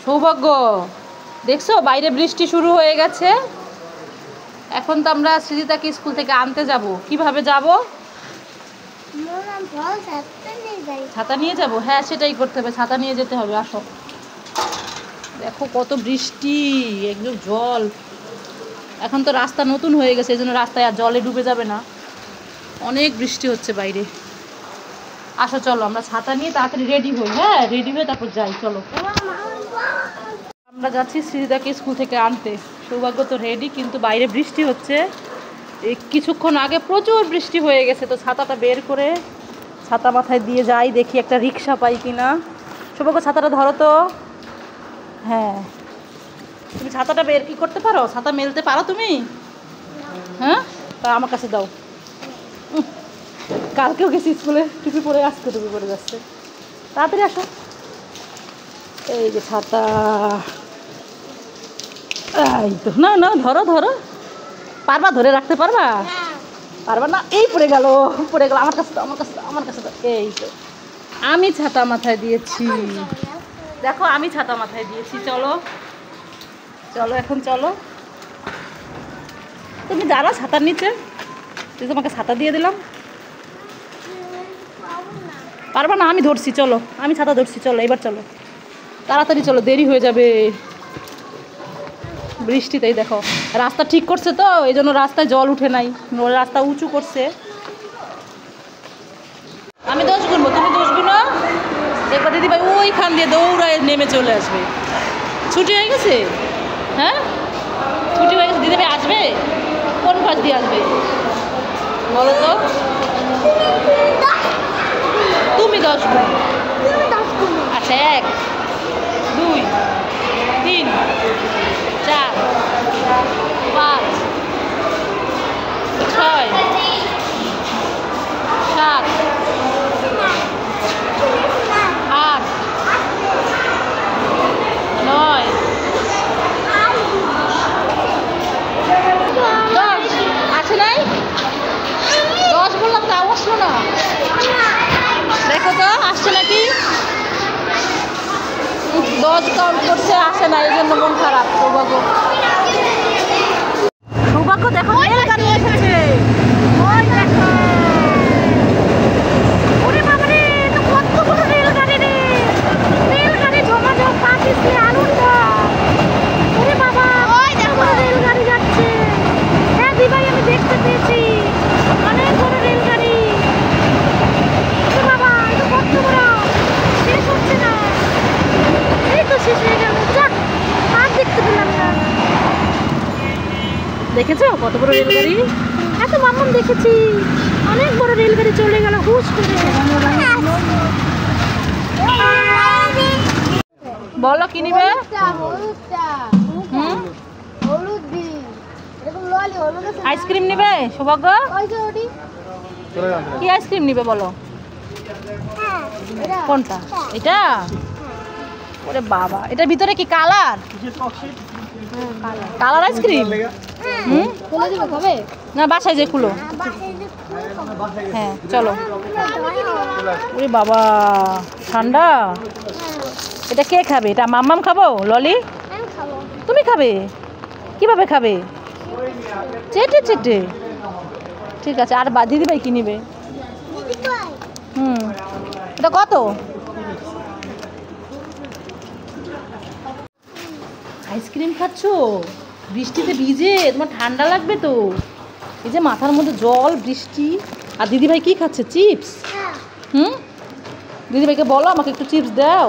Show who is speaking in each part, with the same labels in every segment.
Speaker 1: সৌভাগ্য, দেখছো বাইরে বৃষ্টি শুরু হয়ে গেছে। এখন তো আমরা সৃজিতাকে স্কুল থেকে আনতে যাব। কিভাবে যাব? ছাতা নিয়ে যাব। হ্যাঁ, সেটাই করতে হবে, ছাতা নিয়ে যেতে হবে। আসো, দেখো কত বৃষ্টি, একদম জল। এখন তো রাস্তা নতুন হয়ে গেছে, এই জন্য রাস্তায় আর জলে ডুবে যাবে না। অনেক বৃষ্টি হচ্ছে বাইরে। আসো চলো, আমরা ছাতা নিয়ে তাড়াতাড়ি রেডি হই। হ্যাঁ, রেডি হয়ে তারপর যাই। চলো, আমরা যাচ্ছি সৃজিতাকে স্কুল থেকে আনতে। সৌভাগ্য তো রেডি, কিন্তু বাইরে বৃষ্টি হচ্ছে। এই কিছুক্ষণ আগে প্রচুর বৃষ্টি হয়ে গেছে, তো ছাতাটা বের করে ছাতা মাথায় দিয়ে যাই, দেখি একটা রিক্সা পাই কিনা। সৌভাগ্য, ছাতাটা ধরো তো। হ্যাঁ, তুমি ছাতাটা বের কি করতে পারো? ছাতা মেলতে পারো তুমি? হ্যাঁ, তা আমার কাছে দাও। কালকেও গেছি স্কুলে টুপি পরে, আজকে টুপি পরে যাচ্ছে। তাড়াতাড়ি আসো। এই যে ছাতা। এই তো, না না, ধরো ধরো। পারবা? ধরে রাখতে পারবা? পারবা না? এই পড়ে গেল, পড়ে গেল। আমার কাছে দাও, আমার কাছে দাও, আমার কাছে দাও। এই তো, আমি ছাতা মাথায় দিয়েছি। দেখো, আমি ছাতা মাথায় দিয়েছি। চলো চলো, এখন চলো। তুমি দাঁড়াও ছাতার নিচে, তুই তোমাকে ছাতা দিয়ে দিলাম। পারবা না? আমি ধরছি, চলো। আমি ছাতা ধরছি, চলো এবার চলো। তাড়াতাড়ি চলো, দেরি হয়ে যাবে বৃষ্টিতেই। দেখো, রাস্তা ঠিক করছে তো, এই জন্য রাস্তায় জল উঠে নাই, রাস্তা উঁচু করছে। আমি দোষ গুনবো, তুমি দোষ গুনো। এবার দিদিভাই ওইখান দিয়ে দৌড়ায় নেমে চলে আসবে। ছুটি হয়ে গেছে? হ্যাঁ, ছুটি হয়ে গেছে। দিদিভাই আসবে কোন পাশ দিয়ে আসবে বলো তো? তুমি 10 গুণ। আচ্ছা, 1 2 3 4 5 6 7 8 9 10। আছে নাই? 10 বললাম, তাও আসলো না। দেখো তো আসছে নাকি। 10 কাউন্ট করছে, আসে না, এই জন্য মন খারাপ। সৌভাগ্য, সৌভাগ্য দেখো রেলগাড়ি এসেছে। ওই দেখো, ওরে বাবা রে, তো কত বড় রেলগাড়ি রে। রেলগাড়ি ঝমাঝম পাচ্ছি, আনন্দ। ওরে বাবা, ওই দেখো রেলগাড়ি যাচ্ছে। হ্যাঁ দিভাই, আমি দেখতে পেয়েছি, অনেক বড় রেলগাড়ি। ওরে বাবা, এটা কত বড়, শেষ হচ্ছে না। এই তো শেষ হয়ে গেল, যাক আর দেখতে পেলাম না। দেখেছো কত বড় রেলগাড়ি? এত মাম্মাম দেখেছি, অনেক বড় রেলগাড়ি চলে গেল হুশ করে। বলো কি নিবে? আইসক্রিম নিবে সৌভাগ্য? কি আইসক্রিম নিবে বলো? কোনটা? এটা? ওরে বাবা, এটার ভিতরে কি কালার? Colour ice cream? না, বাসায় যে খুলো। হ্যাঁ চলো। ওরে বাবা, ঠান্ডা। এটা কে খাবে? এটা মাম্মাম খাবো? ললি তুমি খাবে? কিভাবে খাবে? চেটে চেটে। ঠিক আছে, আর দিদিভাই কি নিবে? এটা কত? আইসক্রিম খাচ্ছ বৃষ্টিতে ভিজে? তোমার ঠান্ডা লাগবে তো। এই যে মাথার মধ্যে জল, বৃষ্টি। আর দিদিভাই কি খাচ্ছে? চিপস। দিদিভাইকে বলো আমাকে একটু চিপস দাও।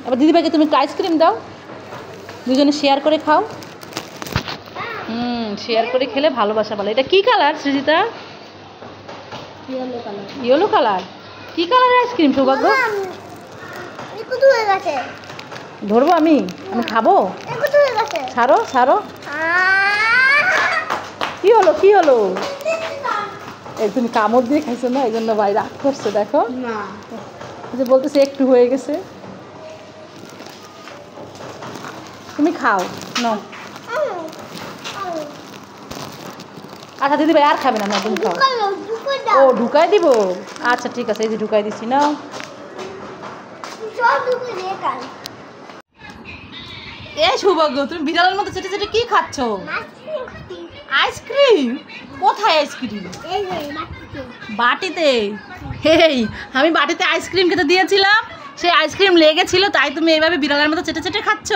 Speaker 1: এবার দিদিভাইকে তুমি একটু আইসক্রিম দাও, দুজনে শেয়ার করে খাও। শেয়ার করে খেলে ভালোবাসা বলে। এটা কি কালার সৃজিতা? Yellow colour. কি কালারের আইসক্রিম সৌভাগ্য? ধরবো আমি? আমি খাবো? ছাড়ো ছাড়ো। কি হলো, কি হলো? এই তুমি কামড় দিয়ে খাইছো না, এই জন্য ভাই রাগ করছে। দেখো যে বলতেছে একটু হয়ে গেছে। তুমি খাও নাও। আচ্ছা দিদি ভাই আর খাবে না, তুমি খাও। ও ঢুকাই দিব? আচ্ছা ঠিক আছে, এই যে ঢুকাই দিচ্ছি, নাও।
Speaker 2: এই সৌভাগ্য, তুমি বিড়ালের মতো চেটে চেটে কি খাচ্ছ? আইসক্রিম? কোথায় আইসক্রিম? বাটিতে? হেই, আমি বাটিতে আইসক্রিম খেতে দিয়েছিলাম, সেই আইসক্রিম লেগেছিল, তাই তুমি এইভাবে বিড়ালের মতো চেটে চেটে খাচ্ছ?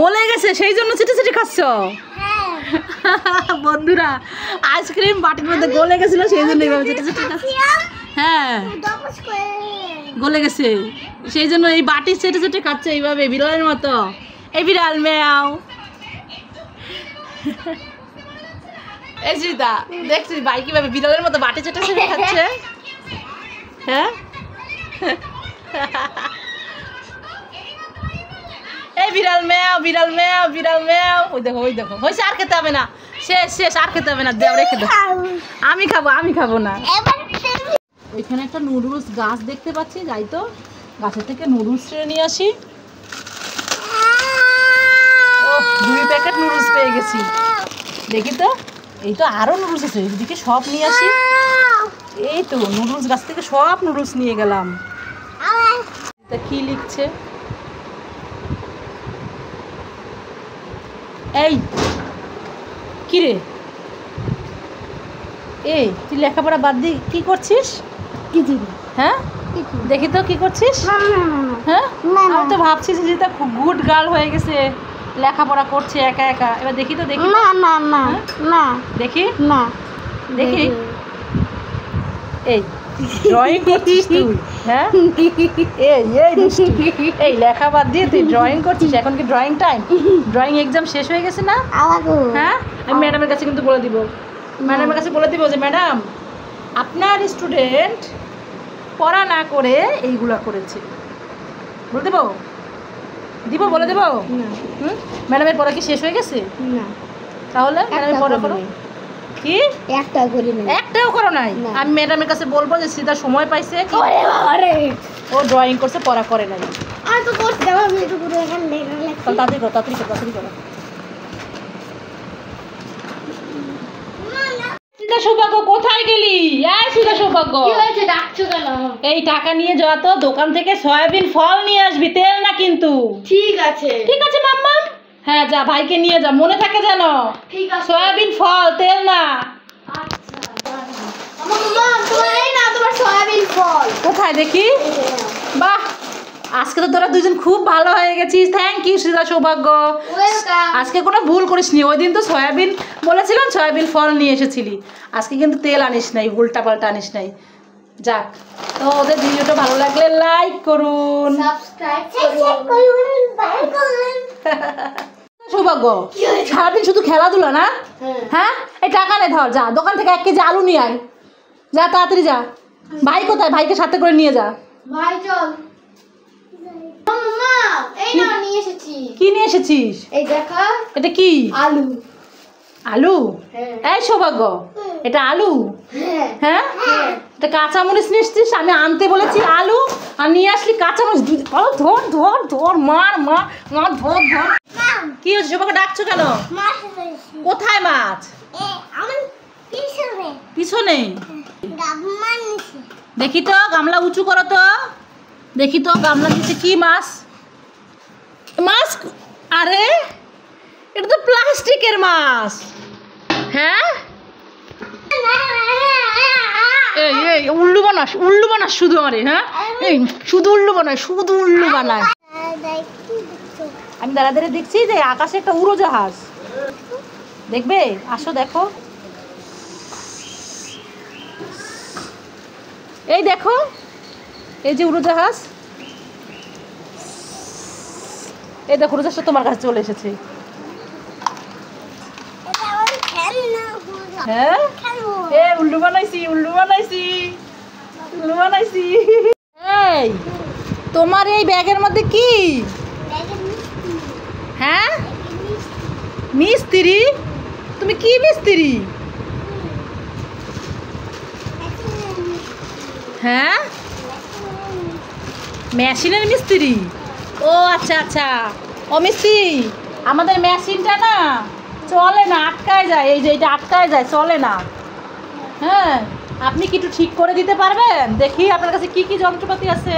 Speaker 2: গলে গেছে সেই জন্য চেটে চেটে খাচ্ছ? বন্ধুরা, আইসক্রিম বাটির মধ্যে গলে গেছিল, সেই জন্য এইভাবে চেটে চেটে খাচ্ছ। হ্যাঁ, গলে গেছে সেই জন্য এই বাটি চেটে চেটে খাচ্ছে এইভাবে বিড়ালের মতো। এই বিড়াল মেয়াও। এই সীতা, দেখছিস ভাই কিভাবে বিড়ালের মতো বাটি চেটে চেটে খাচ্ছে? হ্যাঁ, এই বিড়াল মেয়াও, বিড়াল মেয়াও, বিড়াল মেয়াও। ওই দেখো, ওই দেখো, হয়েছে, আর খেতে হবে না, শেষ শেষ, আর খেতে হবে না, দেও রেখে দাও। আমি খাবো, আমি খাবো না। ওইখানে একটা নুডলস গাছ দেখতে পাচ্ছি, যাই তো গাছের থেকে নুডলস নিয়ে আসি। ও, 2 প্যাকেট নুডলস পেয়ে গেছি। দেখি তো, এই তো আরো নুডলস আছে, এদিকে সব নিয়ে আসি। এই তো নুডলস গাছ থেকে সব নুডলস নিয়ে গেলাম। এটা কি লিখছে? এই কি রে, এই তুই লেখাপড়া বাদ দিয়ে কি করছিস? হ্যাঁ, দেখি তো কি করছিস? হ্যাঁ, আমি তো ভাবছি যে তা গুড গার্ল হয়ে গেছে, লেখাপড়া করছে একা একা। এবার দেখি তো, দেখি না, দেখি না, দেখি। এই ড্রয়িং করছিস তুই? হ্যাঁ, এই লেখা বাদ দিয়ে তুই ড্রয়িং করছিস? এখন কি ড্রয়িং টাইম? ড্রয়িং এক্সাম শেষ হয়ে গেছে না? হ্যাঁ, আমি ম্যাডামের কাছে কিন্তু বলে দিব, ম্যাডামের কাছে বলে দিব যে ম্যাডাম, আপনার স্টুডেন্ট পড়া না করে এইগুলা করেছে। বলে দেবো? দিব, বলে দেবো? ম্যাডামের পড়া কি শেষ হয়ে গেছে? না। তাহলে ম্যাডামের পড়া করো। কি একটাও করি না? একটাও করো নাই? আমি ম্যাডামের কাছে বলবো যে সিধা সময় পাইছে, ও ড্রয়িং করছে, পড়া করে নাই। আমি তো করছি, আমি একটু পুরো এখানে লেখা লিখছি। তাড়াতাড়ি করো, তাড়াতাড়ি করো, তাড়াতাড়ি করো। সৌভাগ্য, কোথায় গেলি? এই সুধা সৌভাগ্য, কি হয়েছে, ডাকছো কেন? এই টাকা নিয়ে যাওয়া তো দোকান থেকে সয়াবিন ফল নিয়ে আসবি, তেল না কিন্তু। ঠিক আছে, ঠিক আছে মাম্মা। হ্যাঁ, যা, ভাইকে নিয়ে যা, মনে থাকে যেন। ঠিক আছে, সয়াবিন ফল, তেল না। আচ্ছা, মাম্মা, তোমার এই না, তোমার সয়াবিন ফল কোথায় দেখি? বাহ, আজকে তো তোরা দুজন খুব ভালো হয়ে গেছিস। থ্যাংক ইউ সুধা সৌভাগ্য, আজকে কোনো ভুল করিসনি। ওই দিন তো সয়াবিন বলেছিলাম, সয়াবিন ফল নিয়ে এসেছিলি, আজকে কিন্তু তেল আনিস নাই, উল্টা পাল্টা আনিস নাই। যাক, তো ওদের ভিডিওটা ভালো লাগলে লাইক করুন, সাবস্ক্রাইব করুন। সৌভাগ্য, সারাদিন শুধু খেলাধুলা না? হ্যাঁ, এই টাকা নে, ধর, যা দোকান থেকে 1 কেজি আলু নিয়ে আয়, যা তাড়াতাড়ি যা। ভাই কোথায়? ভাইকে সাথে করে নিয়ে যা। ভাই চল। মাম্মা, এই নাও, নিয়ে এসেছি। কি নিয়ে এসেছিস? এই দেখো, এটা কি? আলু। আলু? এই সৌভাগ্য, এটা আলু? হ্যাঁ, এটা কাঁচামরিচ নিয়ে এসেছিস? আমি আনতে বলেছি আলু, আর নিয়ে আসলি কাঁচামরিচ। ধর ধর ধর, মার মার মার, ধর ধর। কি হচ্ছে সৌভাগ্য, ডাকছো কেন? কোথায় মাছ? পিছনে। দেখি তো, গামলা উঁচু করো তো, দেখি তো গামলা নিচে কি মাছ। মাছ? আরে এটা তো প্লাস্টিকের মাছ। হ্যাঁ, এই এই উল্লু বানাস, উল্লু বানাস শুধু আমারে। হ্যাঁ, এই শুধু উল্লু বানায়, শুধু উল্লু বানায়। আমি দাঁড়া দাঁড়িয়ে দেখছি যে আকাশে একটা উড়োজাহাজ, দেখবে? আসো দেখো, এই দেখো, এই যে উড়োজাহাজ, এই দেখো উড়োজাহাজটা তোমার কাছে চলে এসেছে। হ্যাঁ, এ উল্লু বানাইছি, উল্লু বানাইছি, উল্লু বানাইছি। এই তোমার এই ব্যাগের মধ্যে কি? হ্যাঁ, মিস্ত্রি? তুমি কি মিস্ত্রি? হ্যাঁ, মেশিনের মিস্ত্রি? ও আচ্ছা আচ্ছা, ও মিস্ত্রি, আমাদের মেশিনটা না চলে না, আটকায় যায়, এই যে এটা আটকায় যায়, চলে না। হ্যাঁ, আপনি কি একটু ঠিক করে দিতে পারবেন? দেখি আপনার কাছে কি কি যন্ত্রপাতি আছে,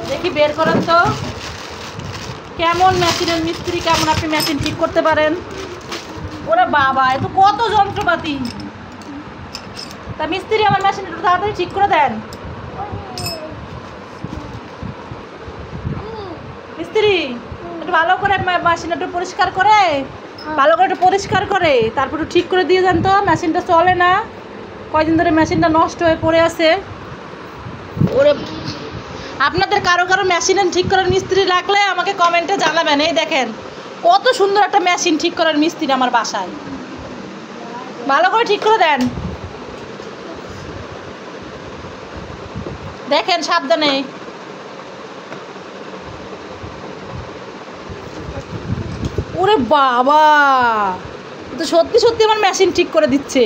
Speaker 2: দেখি বের করেন তো। কেমন মেশিনের মিস্ত্রি, কেমন আপনি মেশিন ঠিক করতে পারেন? ওরে বাবা, এ তো কত যন্ত্রপাতি। তা মিস্ত্রি আমার মেশিন একটু তাড়াতাড়ি ঠিক করে দেন। মিস্ত্রি একটু ভালো করে মেশিন একটু পরিষ্কার করে, ভালো করে একটু পরিষ্কার করে তারপর একটু ঠিক করে দিয়ে যান তো। মেশিনটা চলে না, কয়দিন ধরে মেশিনটা নষ্ট হয়ে পড়ে আছে। ওরে, আপনাদের কারো কারো মেশিন ঠিক করার মিস্ত্রি লাগলে আমাকে কমেন্টে জানাবেন। এই দেখেন কত সুন্দর একটা মেশিন ঠিক করার মিস্ত্রি আমার বাসায়, ভালো করে ঠিক করে দেন। দেখেন সাবধানে। ওরে বাবা, তো সত্যি সত্যি আমার মেশিন ঠিক করে দিচ্ছে।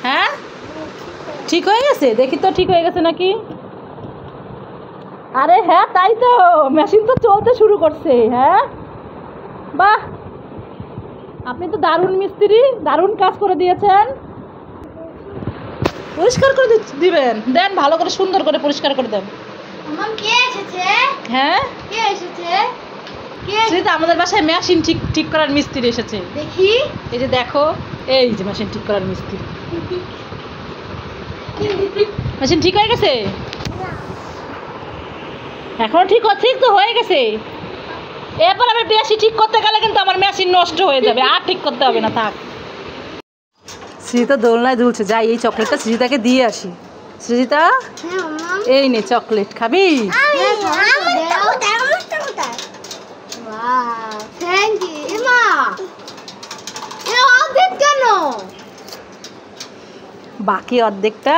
Speaker 2: হ্যাঁ ঠিক হয়ে গেছে, দেখি তো ঠিক হয়ে গেছে নাকি। আরে হ্যাঁ তাই তো, মেশিন তো চলতে শুরু করছে। হ্যাঁ বাহ, আপনি তো দারুণ মিস্ত্রি, দারুণ কাজ করে দিয়েছেন। পরিষ্কার করে দিবেন, দেন ভালো করে সুন্দর করে পরিষ্কার করে দেন।
Speaker 1: কে এসেছে?
Speaker 2: হ্যাঁ
Speaker 1: কে এসেছে?
Speaker 2: সেটা আমাদের বাসায় মেশিন ঠিক করার মিস্ত্রি এসেছে।
Speaker 1: দেখি,
Speaker 2: এই যে দেখো, এই যে মেশিন ঠিক করার মিস্ত্রি। মেশিন ঠিক হয়ে গেছে? এখন ঠিক তো হয়ে গেছে। এরপর আমি বেশি ঠিক করতে গেলে কিন্তু আমার মেশিন নষ্ট হয়ে যাবে, আর ঠিক করতে হবে না, থাক। সৃজিতা দোলনায় দুলছে, যাই এই চকলেটটা সৃজিতাকে দিয়ে আসি। সৃজিতা এই নে চকলেট, খাবি? বাকি অর্ধেকটা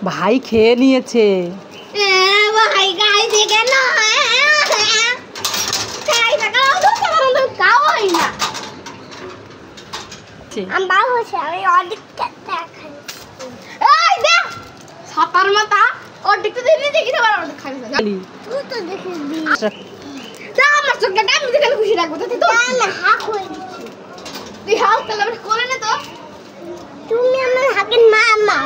Speaker 2: ভাই খেয়ে নিয়েছে।
Speaker 1: ছাতার মাথা অর্ধেকটা দিয়ে দেখি তো আবার অর্ধেক খাবি না। তুই তো দেখে দি। তা আমার চোখটা আমি দেখে খুশি রাখবো। তুই তো না হাক হয়ে দিচ্ছি। তুই হাক তাহলে করে নে তো। তুমি আমার হাকের মা।